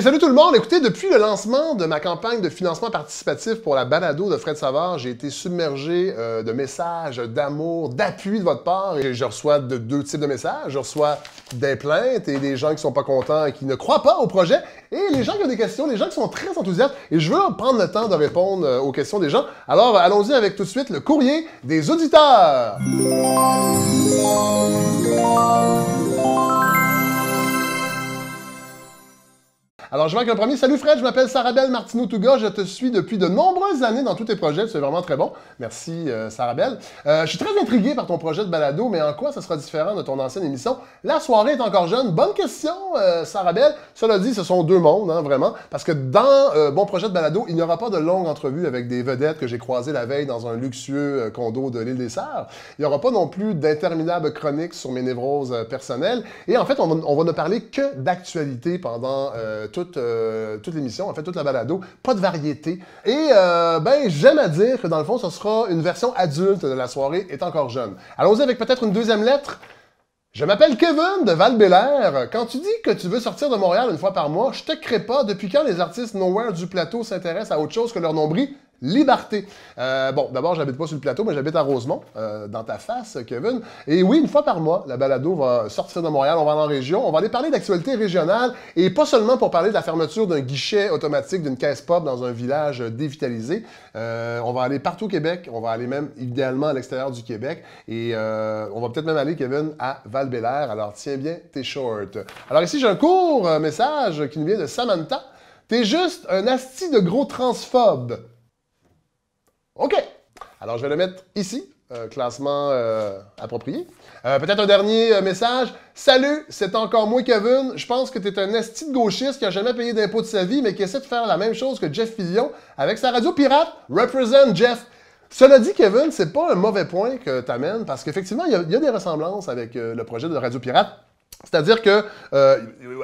Hey, salut tout le monde! Écoutez, depuis le lancement de ma campagne de financement participatif pour la balado de Fred Savard, j'ai été submergé de messages d'amour, d'appui de votre part. Et je reçois deux types de messages. Je reçois des plaintes et des gens qui sont pas contents et qui ne croient pas au projet. Et les gens qui ont des questions, les gens qui sont très enthousiastes. Et je veux prendre le temps de répondre aux questions des gens. Alors, allons-y avec tout de suite le courrier des auditeurs! Alors, je vais avec le premier. Salut Fred, je m'appelle Sarabelle Martineau-Touga. Je te suis depuis de nombreuses années dans tous tes projets. C'est vraiment très bon. Merci, Sarabelle. Je suis très intrigué par ton projet de balado, mais en quoi ça sera différent de ton ancienne émission? La soirée est encore jeune. Bonne question, Sarabelle. Cela dit, ce sont deux mondes, hein, vraiment. Parce que dans mon projet de balado, il n'y aura pas de longue entrevue avec des vedettes que j'ai croisées la veille dans un luxueux condo de l'île des Sœurs. Il n'y aura pas non plus d'interminables chroniques sur mes névroses personnelles. Et en fait, on va ne parler que d'actualité pendant toute l'émission, en fait, toute la balado, pas de variété. Et j'aime à dire que dans le fond, ce sera une version adulte de La soirée est encore jeune. Allons-y avec peut-être une deuxième lettre. Je m'appelle Kevin de Val-Bélair. Quand tu dis que tu veux sortir de Montréal une fois par mois, je te crée pas. Depuis quand les artistes nowhere du plateau s'intéressent à autre chose que leur nombril? Liberté. Bon, d'abord, j'habite pas sur le plateau, mais j'habite à Rosemont, dans ta face, Kevin. Et oui, une fois par mois, la balado va sortir de Montréal, on va aller en région, on va aller parler d'actualité régionale, et pas seulement pour parler de la fermeture d'un guichet automatique d'une caisse pop dans un village dévitalisé. On va aller partout au Québec, on va aller même idéalement à l'extérieur du Québec, et on va peut-être même aller, Kevin, à Val-Bélair. Alors, tiens bien tes shorts. Alors ici, j'ai un court message qui nous vient de Samantha. T'es juste un asti de gros transphobe. OK. Alors, je vais le mettre ici, classement approprié. Peut-être un dernier message. Salut, c'est encore moi, Kevin. Je pense que tu es un esti de gauchiste qui a jamais payé d'impôt de sa vie, mais qui essaie de faire la même chose que Jeff Fillion avec sa radio pirate. Represent Jeff. Cela dit, Kevin, c'est pas un mauvais point que tu amènes, parce qu'effectivement, il y a des ressemblances avec le projet de Radio Pirate. C'est-à-dire que,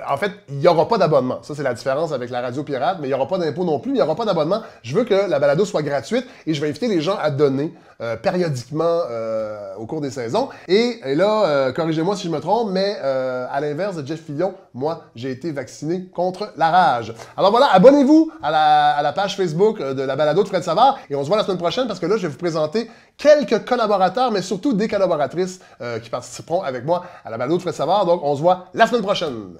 en fait, il n'y aura pas d'abonnement. Ça, c'est la différence avec la radio pirate, mais il n'y aura pas d'impôt non plus, il n'y aura pas d'abonnement. Je veux que la balado soit gratuite et je vais inviter les gens à donner périodiquement au cours des saisons. Et là, corrigez-moi si je me trompe, mais à l'inverse de Jeff Fillion, moi, j'ai été vacciné contre la rage. Alors voilà, abonnez-vous à la page Facebook de la balado de Fred Savard et on se voit la semaine prochaine parce que là, je vais vous présenter quelques collaborateurs, mais surtout des collaboratrices qui participeront avec moi à la balado de Fred Savard. Donc, on se voit la semaine prochaine.